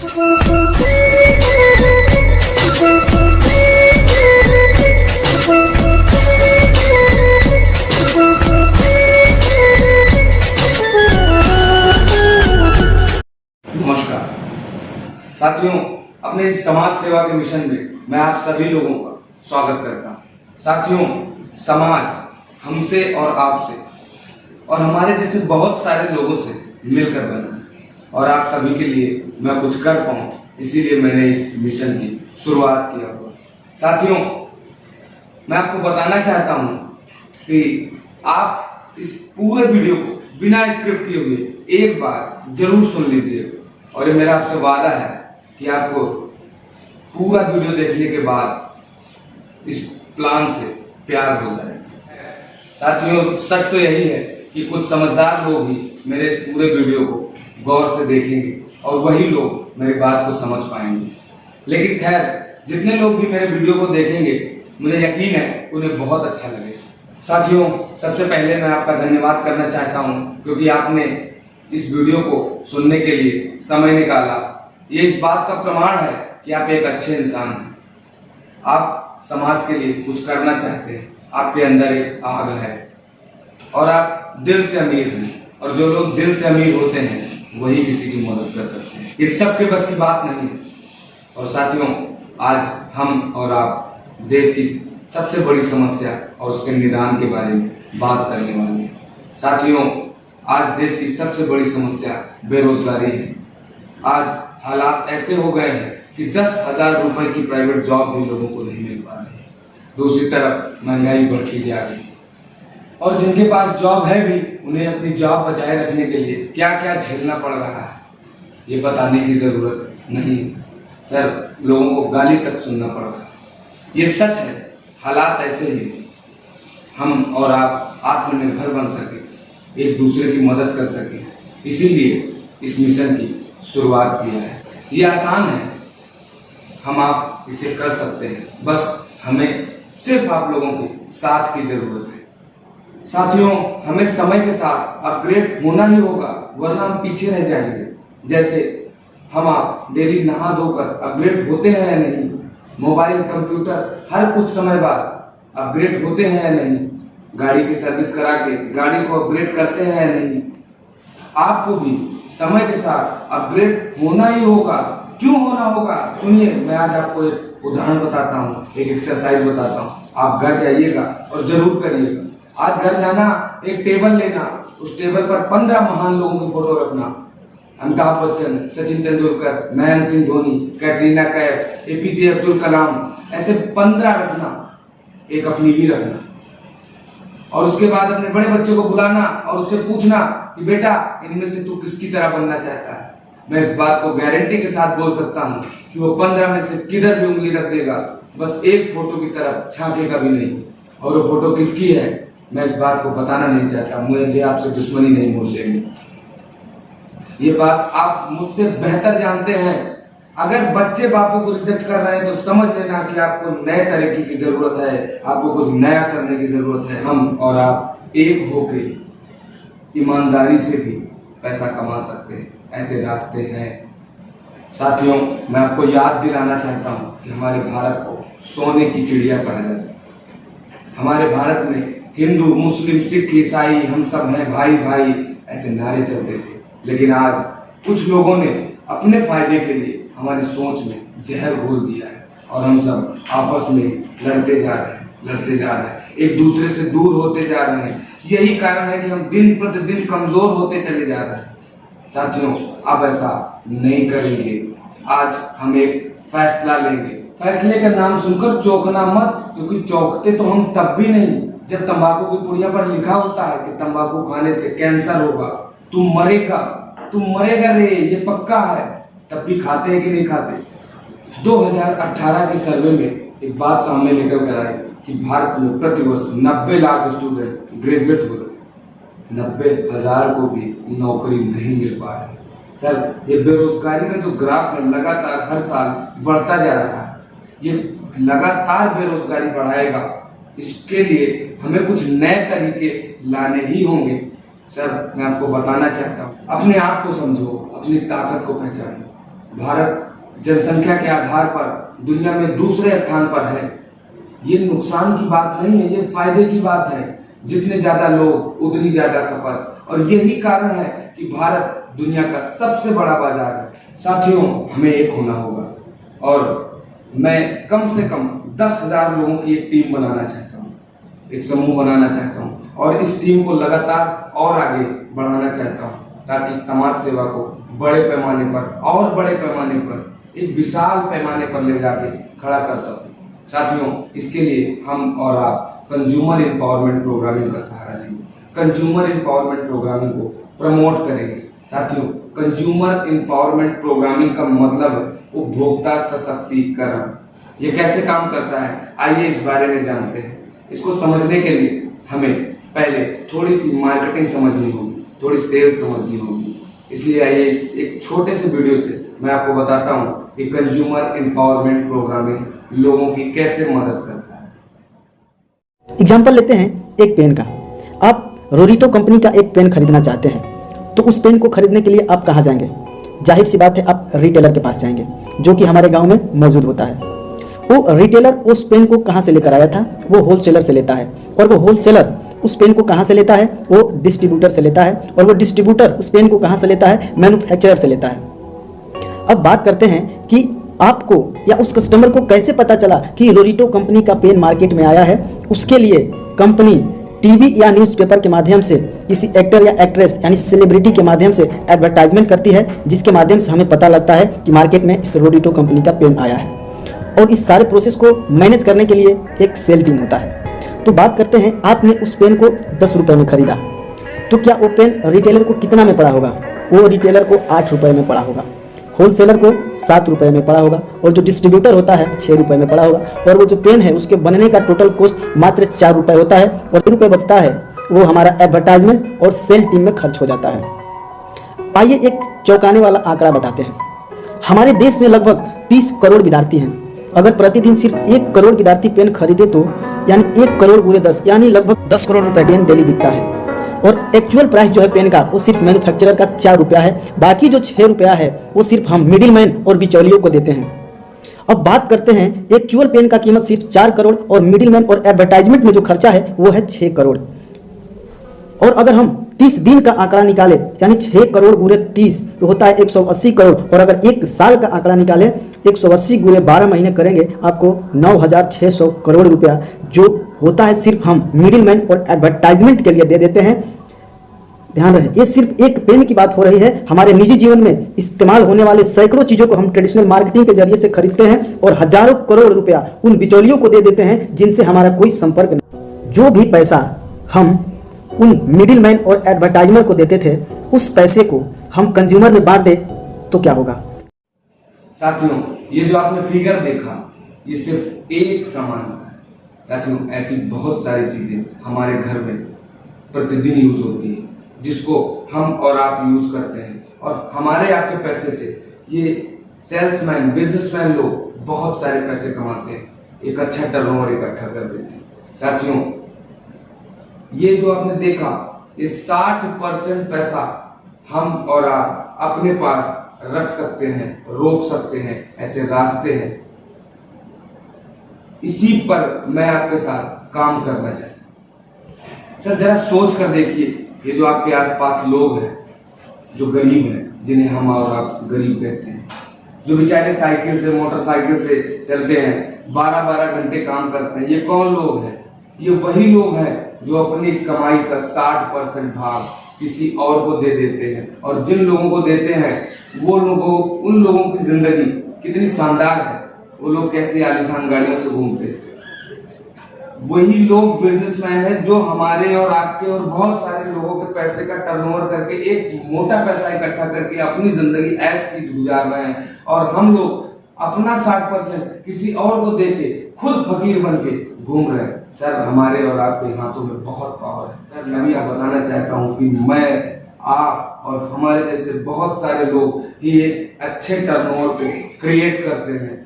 नमस्कार साथियों, अपने इस समाज सेवा के मिशन में मैं आप सभी लोगों का स्वागत करता हूं। साथियों, समाज हमसे और आपसे और हमारे जैसे बहुत सारे लोगों से मिलकर बना है और आप सभी के लिए मैं कुछ कर पाऊं, इसीलिए मैंने इस मिशन की शुरुआत किया हुआ। साथियों, मैं आपको बताना चाहता हूं कि आप इस पूरे वीडियो को बिना स्क्रिप्ट किए हुए एक बार जरूर सुन लीजिए और ये मेरा आपसे वादा है कि आपको पूरा वीडियो देखने के बाद इस प्लान से प्यार हो जाए। साथियों, सच तो यही है कि कुछ समझदार लोग ही मेरे इस पूरे वीडियो को गौर से देखेंगे और वही लोग मेरी बात को समझ पाएंगे। लेकिन खैर, जितने लोग भी मेरे वीडियो को देखेंगे, मुझे यकीन है उन्हें बहुत अच्छा लगेगा। साथियों, सबसे पहले मैं आपका धन्यवाद करना चाहता हूं क्योंकि आपने इस वीडियो को सुनने के लिए समय निकाला। ये इस बात का प्रमाण है कि आप एक अच्छे इंसान हैं। आप समाज के लिए कुछ करना चाहते हैं, आपके अंदर एक आग है और आप दिल से अमीर हैं। और जो लोग दिल से अमीर होते हैं वही किसी की मदद कर सकते हैं। ये सबके बस की बात नहीं है। और साथियों, आज हम और आप देश की सबसे बड़ी समस्या और उसके निदान के बारे में बात करने वाले हैं। साथियों, आज देश की सबसे बड़ी समस्या बेरोजगारी है। आज हालात ऐसे हो गए हैं कि 10,000 रुपए की प्राइवेट जॉब भी लोगों को नहीं मिल पा रही है। दूसरी तरफ महंगाई बढ़ती जा रही है और जिनके पास जॉब है भी, उन्हें अपनी जॉब बचाए रखने के लिए क्या क्या झेलना पड़ रहा है ये बताने की जरूरत नहीं सर। लोगों को गाली तक सुनना पड़ रहा है। ये सच है, हालात ऐसे ही हम और आप आत्मनिर्भर बन सके, एक दूसरे की मदद कर सके, इसीलिए इस मिशन की शुरुआत किया है। ये आसान है, हम आप इसे कर सकते हैं, बस हमें सिर्फ आप लोगों के साथ की जरूरत है। साथियों, हमें समय के साथ अपग्रेड होना ही होगा, वरना हम पीछे रह जाएंगे। जैसे हम आप डेली नहा धोकर अपग्रेड होते हैं या नहीं, मोबाइल कंप्यूटर हर कुछ समय बाद अपग्रेड होते हैं या नहीं, गाड़ी की सर्विस करा के गाड़ी को अपग्रेड करते हैं या नहीं, आपको भी समय के साथ अपग्रेड होना ही होगा। क्यों होना होगा? सुनिए, मैं आज आपको एक उदाहरण बताता हूँ, एक एक्सरसाइज बताता हूँ। आप घर जाइएगा और जरूर करिएगा। आज घर जाना, एक टेबल लेना, उस टेबल पर 15 महान लोगों की फोटो रखना। अमिताभ बच्चन, सचिन तेंदुलकर, महेंद्र सिंह धोनी, कैटरीना कैफ, एपीजे अब्दुल कलाम, ऐसे 15 रखना, एक अपनी भी रखना। और उसके बाद अपने बड़े बच्चे को बुलाना और उससे पूछना कि बेटा, इनमें से तू किसकी तरह बनना चाहता है। मैं इस बात को गारंटी के साथ बोल सकता हूँ कि वो 15 में से किधर भी उंगली रख देगा, बस एक फोटो की तरफ झांकेगा भी नहीं। और वो फोटो किसकी है मैं इस बात को बताना नहीं चाहता, मुझे आपसे दुश्मनी नहीं बोल लेंगे। ये बात आप मुझसे बेहतर जानते हैं। अगर बच्चे बापू को रिजेक्ट कर रहे हैं तो समझ लेना कि आपको नए तरीके की जरूरत है, आपको कुछ नया करने की जरूरत है। हम और आप एक होके ईमानदारी से भी पैसा कमा सकते हैं, ऐसे रास्ते हैं। साथियों, मैं आपको याद दिलाना चाहता हूं कि हमारे भारत को सोने की चिड़िया कहा जाता है। हमारे भारत में हिंदू, मुस्लिम, सिख, ईसाई, हम सब हैं भाई भाई, ऐसे नारे चलते थे। लेकिन आज कुछ लोगों ने अपने फायदे के लिए हमारी सोच में जहर घोल दिया है और हम सब आपस में लड़ते जा रहे हैं, एक दूसरे से दूर होते जा रहे हैं। यही कारण है कि हम दिन प्रतिदिन कमजोर होते चले जा रहे हैं। साथियों, अब ऐसा नहीं करेंगे। आज हम एक फैसला लेंगे। फैसले का नाम सुनकर चौंकना मत, क्योंकि चौंकते तो हम तब भी नहीं जब तंबाकू की पुड़िया पर लिखा होता है कि तंबाकू खाने से कैंसर होगा, तुम मरेगा रे, ये पक्का है। तब भी खाते हैं कि नहीं खाते। 2018 के सर्वे में एक बात सामने निकल कर आई कि भारत में प्रतिवर्ष 90 लाख स्टूडेंट ग्रेजुएट हो रहे, 90,000 को भी नौकरी नहीं मिल पा रही। सर, ये बेरोजगारी का जो ग्राफ है लगातार हर साल बढ़ता जा रहा है। ये लगातार बेरोजगारी बढ़ाएगा। इसके लिए हमें कुछ नए तरीके लाने ही होंगे। सर, मैं आपको बताना चाहता हूँ, अपने आप को समझो, अपनी ताकत को पहचानो। भारत जनसंख्या के आधार पर दुनिया में दूसरे स्थान पर है। ये नुकसान की बात नहीं है, ये फायदे की बात है। जितने ज्यादा लोग उतनी ज्यादा खपत, और यही कारण है कि भारत दुनिया का सबसे बड़ा बाजार है। साथियों, हमें एक होना होगा और मैं कम से कम 10,000 लोगों की एक टीम बनाना चाहता हूँ, एक समूह बनाना चाहता हूँ और इस टीम को लगातार और आगे बढ़ाना चाहता हूँ ताकि समाज सेवा को बड़े पैमाने पर और बड़े पैमाने पर, एक विशाल पैमाने पर ले जाके खड़ा कर सकूं। साथियों, इसके लिए हम और आप कंज्यूमर एम्पावरमेंट प्रोग्रामिंग का सहारा लेंगे, कंज्यूमर एम्पावरमेंट प्रोग्रामिंग को प्रमोट करेंगे। साथियों, कंज्यूमर एम्पावरमेंट प्रोग्रामिंग का मतलब है उपभोक्ता सशक्तिकरण। ये कैसे काम करता है, आइए इस बारे में जानते हैं। इसको समझने के लिए हमें पहले थोड़ी सी मार्केटिंग समझनी होगी, थोड़ी सेल्स समझनी होगी। इसलिए आइए एक छोटे से वीडियो से मैं आपको बताता हूँ कि कंज्यूमर एम्पावरमेंट प्रोग्रामिंग लोगों की कैसे मदद करता है। एग्जाम्पल लेते हैं एक पेन का। आप रोरिटो कंपनी का एक पेन खरीदना चाहते हैं, तो उस पेन को खरीदने के लिए आप कहाँ जाएंगे? जाहिर सी बात है, आप रिटेलर के पास जाएंगे, जो कि हमारे गांव में मौजूद होता है। वो रिटेलर उस पेन को कहाँ से लेकर आया था? वो होलसेलर से लेता है, और वो होलसेलर उस पेन को कहाँ से लेता है? वो डिस्ट्रीब्यूटर से लेता है, और वो डिस्ट्रीब्यूटर उस पेन को कहाँ से लेता है? मैन्युफैक्चरर से लेता है। अब बात करते हैं कि आपको या उस कस्टमर को कैसे पता चला कि रोरिटो कंपनी का पेन मार्केट में आया है। उसके लिए कंपनी टीवी या न्यूज़पेपर के माध्यम से किसी एक्टर या एक्ट्रेस यानी सेलिब्रिटी के माध्यम से एडवर्टाइजमेंट करती है, जिसके माध्यम से हमें पता लगता है कि मार्केट में इस रोरिटो कंपनी का पेन आया है। और इस सारे प्रोसेस को मैनेज करने के लिए एक सेल टीम होता है। तो बात करते हैं, आपने उस पेन को 10 रुपये में खरीदा, तो क्या वो पेन रिटेलर को कितना में पड़ा होगा? वो रिटेलर को 8 रुपये में पड़ा होगा, होलसेलर को 7 रुपये में पड़ा होगा, और जो डिस्ट्रीब्यूटर होता है 6 रुपये में पड़ा होगा। और वो जो पेन है उसके बनने का टोटल कॉस्ट मात्र 4 रुपये होता है, और 2 रुपये बचता है वो हमारा एडवर्टाइजमेंट और सेल टीम में खर्च हो जाता है। आइए एक चौंकाने वाला आंकड़ा बताते हैं। हमारे देश में लगभग 30 करोड़ विद्यार्थी हैं। अगर प्रतिदिन सिर्फ 1 करोड़ विद्यार्थी पेन खरीदे तो यानी 1 करोड़ गुणे 10 यानी लगभग 10 करोड़ रुपए पेन डेली बिकता है। और एक्चुअल प्राइस जो है पेन का वो सिर्फ मैन्युफैक्चरर का 4 रुपया है, बाकी जो 6 रुपया है वो सिर्फ हम मिडिल मैन और बिचौलियों को देते हैं। अब बात करते हैं, एक्चुअल पेन का कीमत सिर्फ 4 करोड़ और मिडिल मैन और एडवर्टाइजमेंट में जो खर्चा है वो है 6 करोड़। और अगर हम 30 दिन का आंकड़ा निकाले यानी 6 करोड़ गुणे 30 तो होता है 180 करोड़। और अगर 1 साल का आंकड़ा निकाले 180 गुणे 12 महीने करेंगे आपको 9,600 करोड़ रुपया जो होता है सिर्फ हम मिडिल मैन और एडवर्टाइजमेंट के लिए दे देते हैं। ध्यान रहे, ये सिर्फ एक पेन की बात हो रही है। हमारे निजी जीवन में इस्तेमाल होने वाले सैकड़ों चीजों को हम ट्रेडिशनल मार्केटिंग के जरिए से खरीदते हैं और हजारों करोड़ रुपया उन बिचौलियों को दे देते हैं जिनसे हमारा कोई संपर्क नहीं। जो भी पैसा हम उन मिडिल मैन और एडवर्टाइजर को देते थे, उस पैसे को हम कंज्यूमर में बांट दे तो क्या होगा? साथियों, ये जो आपने फिगर देखा ये सिर्फ एक सामान का है। साथियों, ऐसी बहुत सारी चीजें हमारे घर में प्रतिदिन यूज होती है जिसको हम और आप यूज करते हैं, और हमारे आपके पैसे से ये सेल्समैन, बिजनेसमैन लोग बहुत सारे पैसे कमाते हैं, एक अच्छा टर्नओवर इकट्ठा कर देते हैं। साथियों, ये जो आपने देखा ये 60% पैसा हम और आप अपने पास रख सकते हैं, रोक सकते हैं, ऐसे रास्ते हैं। इसी पर मैं आपके साथ काम करना चाहता हूं। सर, जरा सोच कर देखिए, ये जो आपके आसपास लोग हैं जो गरीब हैं, जिन्हें हम और आप गरीब कहते हैं, जो बेचारे साइकिल से, मोटरसाइकिल से चलते हैं, 12-12 घंटे काम करते हैं, ये कौन लोग हैं? ये वही लोग हैं जो अपनी कमाई का 60% भाग किसी और को दे देते हैं। और जिन लोगों को देते हैं उन लोगों की जिंदगी कितनी शानदार है, वो लोग कैसे आलीशान गाड़ियों से घूमते हैं। वही लोग बिजनेसमैन हैं जो हमारे और आपके और बहुत सारे लोगों के पैसे का टर्नओवर करके एक मोटा पैसा इकट्ठा करके अपनी जिंदगी ऐश की गुजार रहे हैं, और हम लोग अपना 60% किसी और को देके खुद फकीर बन के घूम रहे हैं। सर, हमारे और आपके हाथों में बहुत पावर है। सर, मैं भी आप बताना चाहता हूँ कि मैं, आप और हमारे जैसे बहुत सारे लोग ही एक अच्छे टर्नओवर को क्रिएट करते हैं।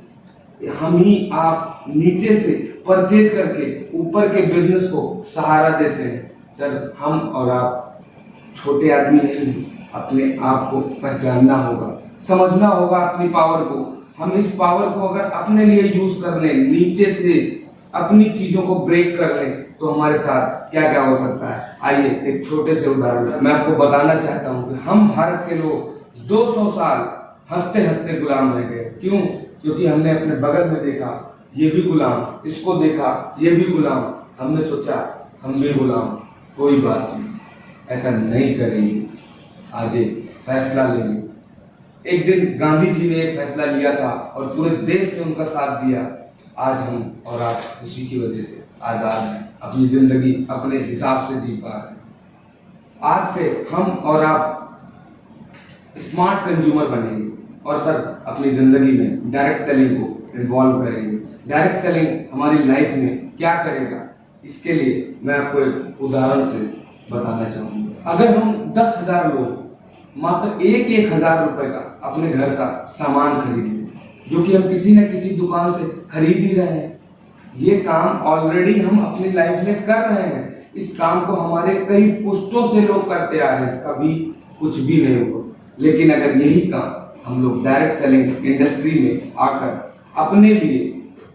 हम ही आप नीचे से परचेज करके ऊपर के बिजनेस को सहारा देते हैं। सर, हम और आप छोटे आदमी नहीं हैं, अपने आप को पहचानना होगा, समझना होगा अपनी पावर को। हम इस पावर को अगर अपने लिए यूज कर लें, नीचे से अपनी चीजों को ब्रेक कर लें, तो हमारे साथ क्या क्या हो सकता है। आइए एक छोटे से उदाहरण से मैं आपको बताना चाहता हूं कि हम भारत के लोग 200 साल हंसते हंसते गुलाम रह गए। क्यों? क्योंकि हमने अपने बगल में देखा ये भी गुलाम, इसको देखा ये भी गुलाम, हमने सोचा हम भी गुलाम, कोई बात नहीं, ऐसा नहीं करेंगे, आज एक फैसला लेंगे। एक दिन गांधी जी ने एक फैसला लिया था और पूरे देश ने उनका साथ दिया। आज हम और आप उसी की वजह से आजाद हैं, अपनी जिंदगी अपने हिसाब से जी पा रहे हैं। आज से हम और आप स्मार्ट कंज्यूमर बनेंगे और सर अपनी जिंदगी में डायरेक्ट सेलिंग को इन्वॉल्व करेंगे। डायरेक्ट सेलिंग हमारी लाइफ में क्या करेगा, इसके लिए मैं आपको एक उदाहरण से बताना चाहूंगा। अगर हम 10,000 लोग मात्र एक हजार रुपए का अपने घर का सामान खरीद लें, जो कि हम किसी न किसी दुकान से खरीद ही रहे हैं, ये काम ऑलरेडी हम अपनी लाइफ में कर रहे हैं। इस काम को हमारे कई पुश्तों से लोग करते आ रहे हैं, कभी कुछ भी नहीं हुआ। लेकिन अगर यही काम हम लोग डायरेक्ट सेलिंग इंडस्ट्री में आकर अपने लिए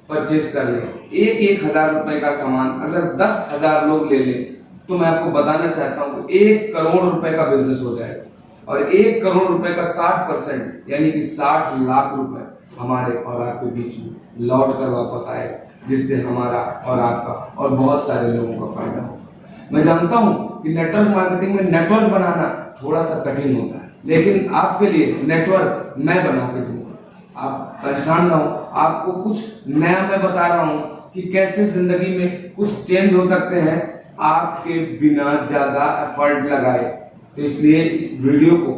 परचेज कर लें, एक हजार रुपए का सामान अगर 10,000 लोग ले लें, तो मैं आपको बताना चाहता हूं कि 1 करोड़ रुपए का बिजनेस हो जाएगा। और 1 करोड़ रुपए का 60% यानी कि 60 लाख रुपए हमारे और आपके बीच में लौट कर वापस आएगा, जिससे हमारा और आपका और बहुत सारे लोगों का फायदा होगा। मैं जानता हूं कि नेटवर्क मार्केटिंग में नेटवर्क बनाना थोड़ा सा कठिन होता है, लेकिन आपके लिए नेटवर्क मैं बना के दूंगा। आप परेशान ना हो, आपको कुछ नया मैं बता रहा हूं कि कैसे जिंदगी में कुछ चेंज हो सकते हैं आपके बिना ज्यादा एफर्ट लगाए। तो इसलिए इस वीडियो को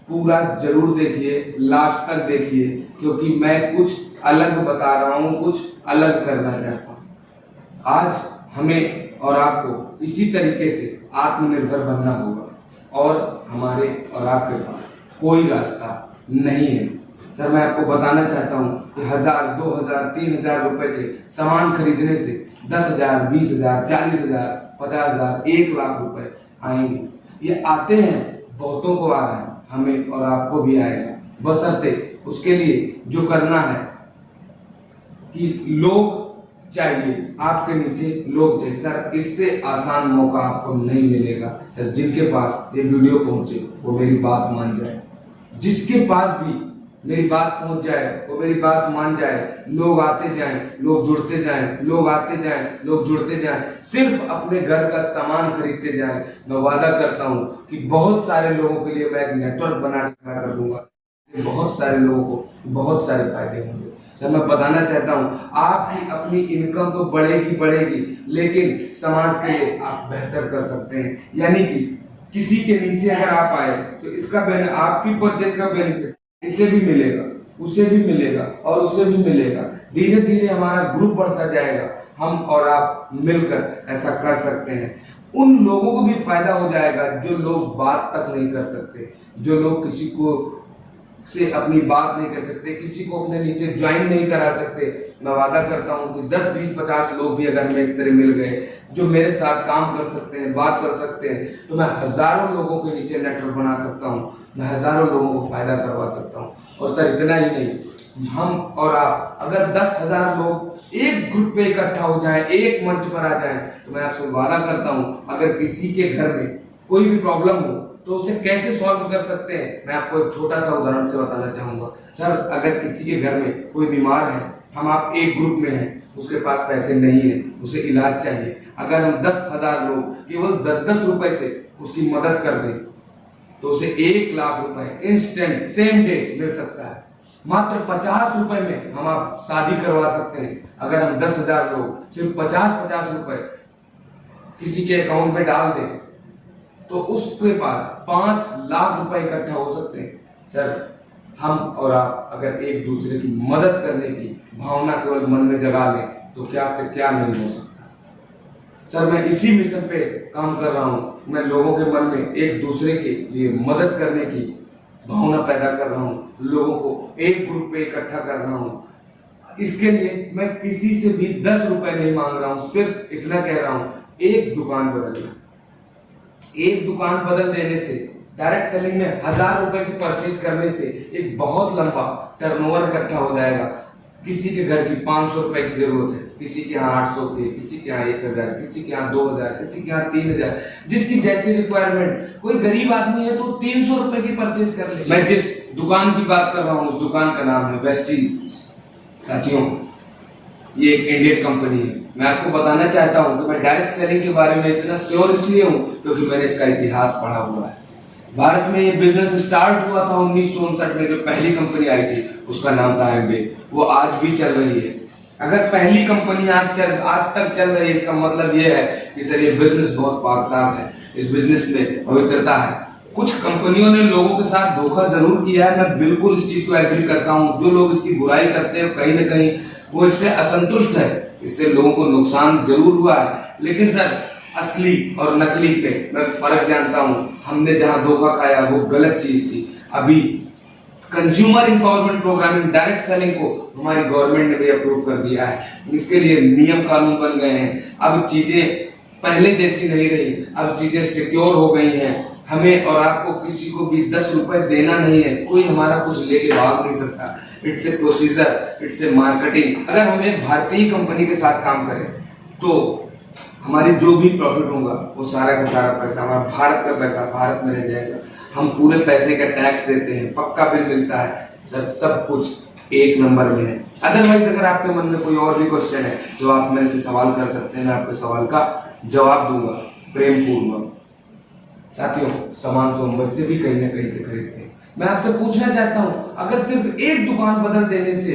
पूरा जरूर देखिए, लास्ट तक देखिए, क्योंकि मैं कुछ अलग बता रहा हूं, कुछ अलग करना चाहता हूं। आज हमें और आपको इसी तरीके से आत्मनिर्भर बनना होगा और हमारे और आपके पास कोई रास्ता नहीं है। सर मैं आपको बताना चाहता हूं कि 1,000, 2,000, 3,000 रुपए के सामान खरीदने से 10,000, 20,000, 40,000, 50,000, 1 लाख रुपए आएंगे। ये आते हैं, बहुतों को आ रहे हैं, हमें और आपको भी आएगा। बशर्ते उसके लिए जो करना है कि लोग चाहिए, आपके नीचे लोग चाहिए। सर इससे आसान मौका आपको नहीं मिलेगा। सर जिनके पास ये वीडियो पहुंचे वो मेरी बात मान जाए, जिसके पास भी मेरी बात पहुंच जाए वो मेरी बात मान जाए। लोग आते जाएं, लोग जुड़ते जाएं, लोग आते जाएं, लोग जुड़ते जाएं, सिर्फ अपने घर का सामान खरीदते जाएं। मैं वादा करता हूं कि बहुत सारे लोगों के लिए मैं एक नेटवर्क बना के खड़ा कर दूंगा, बहुत सारे लोगों को बहुत सारे फायदे होंगे। सर मैं बताना चाहता हूं आपकी अपनी इनकम तो बढ़ेगी, लेकिन समाज के लिए आप बेहतर कर सकते हैं। यानी कि किसी के नीचे अगर आप आए तो इसका आपकी परचेज का बेनिफिट इसे भी मिलेगा, उसे भी मिलेगा और उसे भी मिलेगा। धीरे धीरे हमारा ग्रुप बढ़ता जाएगा। हम और आप मिलकर ऐसा कर सकते हैं। उन लोगों को भी फायदा हो जाएगा जो लोग बात तक नहीं कर सकते, जो लोग किसी को से अपनी बात नहीं कर सकते, किसी को अपने नीचे ज्वाइन नहीं करा सकते। मैं वादा करता हूं कि 10, 20, 50 लोग भी अगर हमें इस तरह मिल गए जो मेरे साथ काम कर सकते हैं, बात कर सकते हैं, तो मैं हजारों लोगों के नीचे नेटवर्क बना सकता हूं, मैं हजारों लोगों को फायदा करवा सकता हूं। और सर इतना ही नहीं, हम और आप अगर 10,000 लोग एक ग्रुप पे इकट्ठा हो जाएं, एक मंच पर आ जाएं, तो मैं आपसे वादा करता हूं अगर किसी के घर में कोई भी प्रॉब्लम हो तो उसे कैसे सॉल्व कर सकते हैं, मैं आपको एक छोटा सा उदाहरण से बताना चाहूंगा। सर अगर किसी के घर में कोई बीमार है, हम आप एक ग्रुप में हैं, उसके पास पैसे नहीं है, उसे इलाज चाहिए, अगर हम 10,000 लोग केवल 10 रुपए से उसकी मदद कर दें तो उसे 1 लाख रुपए इंस्टेंट सेम डे मिल सकता है। मात्र 50 रुपए में हम आप शादी करवा सकते हैं। अगर हम 10,000 लोग सिर्फ 50-50 रुपए किसी के अकाउंट में डाल दें तो उसके पास 5 लाख रुपए इकट्ठा हो सकते हैं। सर हम और आप अगर एक दूसरे की मदद करने की भावना केवल मन में जगा लें तो क्या से क्या नहीं हो सकता। सर मैं इसी मिशन पे काम कर रहा हूं। मैं लोगों के मन में एक दूसरे के लिए मदद करने की भावना पैदा कर रहा हूं, लोगों को एक ग्रुप पे इकट्ठा कर रहा हूं। इसके लिए मैं किसी से भी 10 रुपए नहीं मांग रहा हूं, सिर्फ इतना कह रहा हूं एक दुकान बदलना। एक दुकान बदल देने से डायरेक्ट सेलिंग में 1000 रुपए की परचेज करने से एक बहुत लंबा टर्नओवर इकट्ठा हो जाएगा। किसी के घर की 500 रुपए की जरूरत है, किसी के यहाँ 800 की, किसी के यहाँ 1000, किसी के यहाँ 2000, किसी के यहाँ 3000, जिसकी जैसी रिक्वायरमेंट। कोई गरीब आदमी है तो 300 रुपए की परचेज कर ले। मैं जिस दुकान की बात कर रहा हूँ उस दुकान का नाम है वेस्टीज। साथियों, ये एक इंडियन कंपनी है। मैं आपको बताना चाहता हूँ कि मैं डायरेक्ट सेलिंग के बारे में इतना श्योर इसलिए हूँ क्योंकि मैंने इसका इतिहास पढ़ा हुआ है। भारत में ये बिजनेस स्टार्ट हुआ था 1959 में। जो पहली कंपनी आई थी उसका नाम था एमवे। वो आज भी चल रही है। अगर पहली कंपनी आज तक चल रही है, इसका मतलब ये है कि सर ये बिजनेस बहुत पाक-साफ है, इस बिजनेस में पवित्रता है। कुछ कंपनियों ने लोगों के साथ धोखा जरूर किया है, मैं बिल्कुल इस चीज को एग्री करता हूँ। जो लोग इसकी बुराई करते हैं कहीं ना कहीं वो इससे असंतुष्ट है, इससे लोगों को नुकसान जरूर हुआ है। लेकिन सर असली और नकली पे मैं फर्क जानता हूँ। हमने जहां धोखा खाया वो गलत चीज थी। अभी consumer empowerment programming direct selling को हमारी गवर्नमेंट ने भी अप्रूव कर दिया है। इसके लिए नियम कानून बन गए हैं। अब चीजें पहले जैसी नहीं रही, अब चीजें सिक्योर हो गई हैं। हमें और आपको किसी को भी 10 रुपए देना नहीं है, कोई हमारा कुछ लेके भाग नहीं सकता। It's a procedure, it's a marketing. अगर हमें भारतीय कंपनी के साथ काम करें तो हमारी जो भी प्रॉफिट होगा वो सारा का सारा पैसा हमारा भारत का पैसा भारत में रह जाएगा। हम पूरे पैसे का टैक्स देते हैं, पक्का बिल मिलता है सर, सब कुछ एक नंबर में है। अदरवाइज अगर आपके मन में कोई और भी क्वेश्चन है तो आप मेरे से सवाल कर सकते हैं, मैं आपके सवाल का जवाब दूंगा प्रेम पूर्वक। साथियों, सामान तो हम से भी कहीं ना कहीं से खरीदते हैं। मैं आपसे पूछना चाहता हूं, अगर सिर्फ एक दुकान बदल देने से,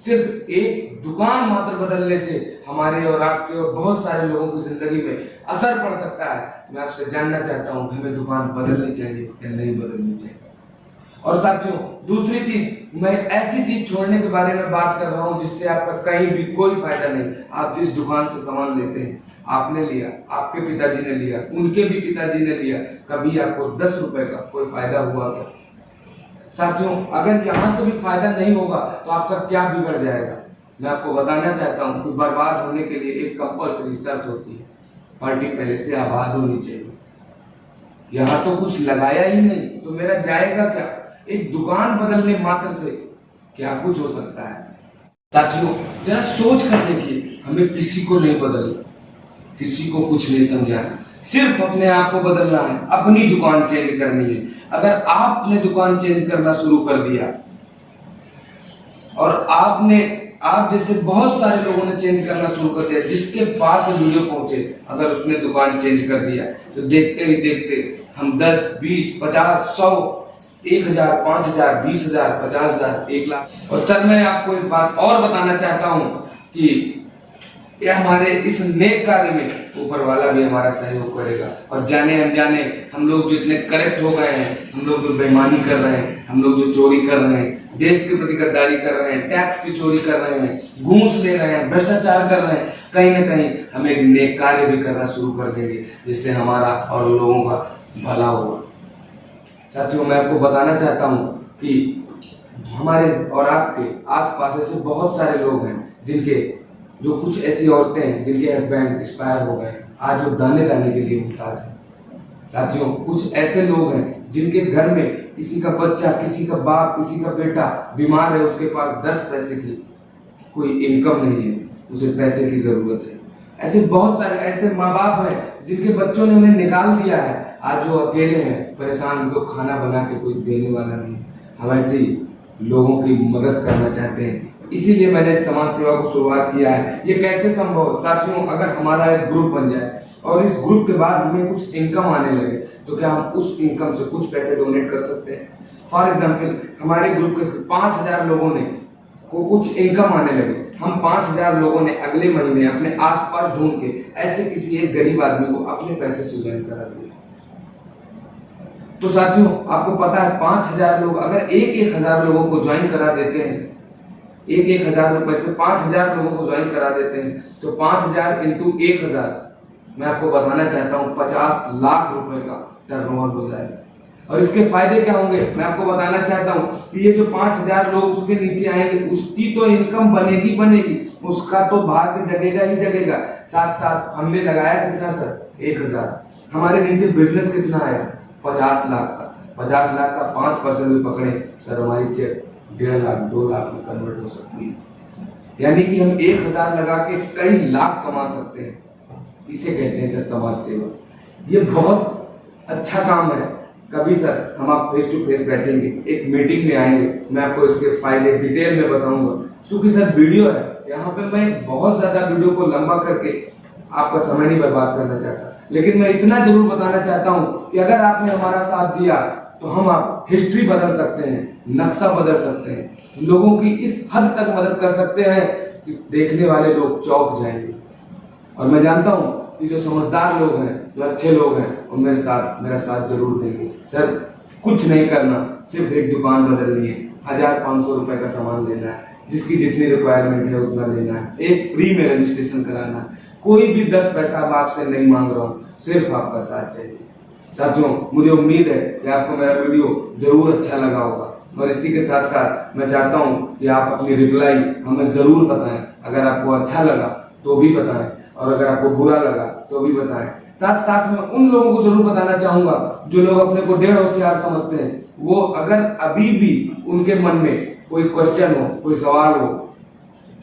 सिर्फ एक दुकान मात्र बदलने से हमारे और आपके और बहुत सारे लोगों की जिंदगी में असर पड़ सकता है, मैं आपसे जानना चाहता हूं हमें दुकान बदलनी चाहिए या नहीं बदलनी चाहिए। और साथियों, दूसरी चीज, मैं ऐसी चीज छोड़ने के बारे में बात कर रहा हूं जिससे आपका कहीं भी कोई फायदा नहीं। आप जिस दुकान से सामान लेते हैं, आपने लिया, आपके पिताजी ने लिया, उनके भी पिताजी ने लिया, कभी आपको 10 रुपए का कोई फायदा हुआ क्या? साथियों, अगर यहां से भी फायदा नहीं होगा तो आपका क्या बिगड़ जाएगा? मैं आपको बताना चाहता हूं कि बर्बाद होने के लिए एक कंपल्सरी शर्त होती है, पार्टी पहले से आबाद होनी चाहिए। यहां तो कुछ लगाया ही नहीं तो मेरा जाएगा क्या? एक दुकान बदलने मात्र से क्या कुछ हो सकता है? साथियों, जरा सोच कर देखिए, हमें किसी को नहीं बदलना, किसी को कुछ नहीं समझाना, सिर्फ अपने आप को बदलना है, अपनी दुकान चेंज करनी है। अगर आपने दुकान चेंज करना शुरू कर दिया और आप जैसे बहुत सारे लोगों ने चेंज करना शुरू कर दिया, जिसके पास वीडियो पहुंचे, अगर उसने दुकान चेंज कर दिया तो देखते ही देखते हम 10, 20, 50, 100, 1000, 5000, 20000, 50000, 1 लाख। और सर, मैं आपको एक बात और बताना चाहता हूं कि ये हमारे इस नेक कार्य में ऊपर वाला भी हमारा सहयोग करेगा। और जाने अनजाने हम लोग जो इतने करप्ट हो गए हैं, हम लोग जो बेईमानी कर रहे हैं, हम लोग जो चोरी कर रहे हैं, देश के प्रति गद्दारी कर रहे हैं, टैक्स की चोरी कर रहे हैं, घूस ले रहे हैं, भ्रष्टाचार कर रहे हैं, कहीं ना कहीं हम एक नेक कार्य भी करना शुरू कर देंगे जिससे हमारा और लोगों का भला होगा। साथियों, मैं आपको बताना चाहता हूँ कि हमारे और आपके आसपास ऐसे बहुत सारे लोग हैं जो कुछ ऐसी औरतें हैं जिनके हस्बैंड एक्सपायर हो गए, आज वो दाने दाने के लिए मुहताज है। साथियों, कुछ ऐसे लोग हैं जिनके घर में किसी का बच्चा, किसी का बाप, किसी का बेटा बीमार है, उसके पास 10 पैसे की कोई इनकम नहीं है, उसे पैसे की जरूरत है। ऐसे बहुत सारे ऐसे माँ बाप हैं जिनके बच्चों ने उन्हें निकाल दिया है, आज वो अकेले हैं, परेशान, उनको खाना बना के कोई देने वाला नहीं। हम ऐसे ही लोगों की मदद करना चाहते हैं, इसीलिए मैंने समाज सेवा को शुरुआत किया है। ये कैसे संभव? साथियों, अगर हमारा एक ग्रुप बन जाए और इस ग्रुप के बाद हमें कुछ इनकम आने लगे तो क्या हम उस इनकम से कुछ पैसे डोनेट कर सकते हैं? फॉर एग्जाम्पल, हमारे ग्रुप के 5000 लोगों ने को कुछ इनकम आने लगे, हम 5000 लोगों ने अगले महीने अपने आसपास ढूंढ के ऐसे किसी एक गरीब आदमी को अपने पैसे से ज्वाइन करा दिया। तो साथियों, आपको पता है 5000 लोग अगर 1000 लोगों को ज्वाइन करा देते हैं, 1000 रुपए से 5000 लोगों को ज्वाइन करा देते हैं, तो 5000 इंटू 1000, मैं आपको बताना चाहता हूं 50 लाख रुपए का टर्नओवर हो जाएगा। और इसके फायदे क्या होंगे मैं आपको बताना चाहता हूं कि ये जो 5000 लोग उसके नीचे आएंगे, उसकी तो इनकम बनेगी, उसका तो भाग्य जगेगा ही जगेगा। साथ साथ हमने लगाया कितना सर? 1000। हमारे नीचे बिजनेस कितना आया? 50 लाख का। 50 लाख का 5% भी पकड़े सर, हमारी चेक 1.5 लाख 2 लाख में कन्वर्ट हो सकती है। यानी कि हम 1000 लगा के कई लाख कमा सकते हैं। इसे कहते हैं सर समाज सेवा। ये बहुत अच्छा काम है। कभी सर हम आप फेस टू फेस बैठेंगे, एक मीटिंग में आएंगे, मैं आपको इसके फायदे डिटेल में बताऊंगा। क्योंकि सर वीडियो है, यहाँ पे मैं बहुत ज्यादा वीडियो को लंबा करके आपका समय नहीं बर्बाद करना चाहता, लेकिन मैं इतना जरूर बताना चाहता हूँ कि अगर आपने हमारा साथ दिया तो हम आप हिस्ट्री बदल सकते हैं, नक्शा बदल सकते हैं, लोगों की इस हद तक मदद कर सकते हैं कि देखने वाले लोग चौंक जाएंगे। और मैं जानता हूँ कि जो समझदार लोग हैं, जो अच्छे लोग हैं, वो मेरा साथ जरूर देंगे। सर कुछ नहीं करना, सिर्फ एक दुकान बदलनी है, 1500 रुपए का सामान लेना है, जिसकी जितनी रिक्वायरमेंट है उतना लेना है, एक फ्री में रजिस्ट्रेशन कराना है, कोई भी 10 पैसा आपसे नहीं मांग रहा हूँ, सिर्फ आपका साथ चाहिए। साथियों, मुझे उम्मीद है कि आपको मेरा वीडियो जरूर अच्छा लगा होगा, और इसी के साथ साथ मैं चाहता हूँ कि आप अपनी रिप्लाई हमें जरूर बताएं। अगर आपको अच्छा लगा तो भी बताएं, और अगर आपको बुरा लगा तो भी बताएं। साथ साथ में उन लोगों को जरूर बताना चाहूंगा जो लोग अपने को डेढ़ होशियार समझते हैं, वो अगर अभी भी उनके मन में कोई क्वेश्चन हो, कोई सवाल हो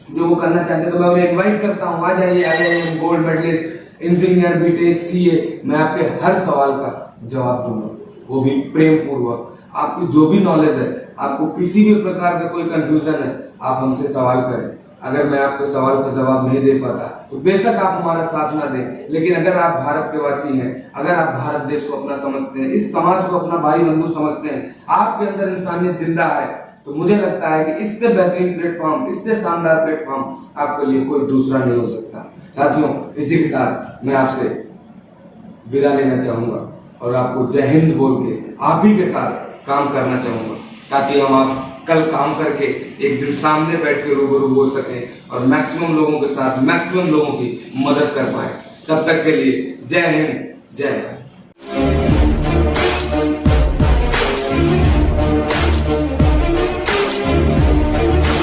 जो वो करना चाहते हैं, तो मैं उन्हें इनवाइट करता हूँ, आ जाइए, gold medalist, engineer, BTech, CA, मैं आपके हर सवाल का जवाब दूंगा, वो भी प्रेम पूर्वक। आपकी जो भी नॉलेज है, आपको किसी भी प्रकार का कोई कंफ्यूजन है, आप हमसे सवाल करें। अगर मैं आपके सवाल का जवाब नहीं दे पाता तो बेशक आप हमारा साथ ना दें, लेकिन अगर आप भारत के वासी हैं, अगर आप भारत देश को अपना समझते हैं, इस समाज को अपना भाई बंधु समझते हैं, आपके अंदर इंसानियत जिंदा है, तो मुझे लगता है कि इससे बेहतरीन प्लेटफॉर्म, इससे शानदार प्लेटफॉर्म आपके लिए कोई दूसरा नहीं हो सकता। साथियों, इसी के साथ मैं आपसे विदा लेना चाहूंगा और आपको जय हिंद बोल के आप ही के साथ काम करना चाहूंगा, ताकि हम आप कल काम करके एक दिन सामने बैठ के रूबरू हो सके और मैक्सिमम लोगों के साथ मैक्सिमम लोगों की मदद कर पाए। तब तक के लिए जय हिंद, जय भारत।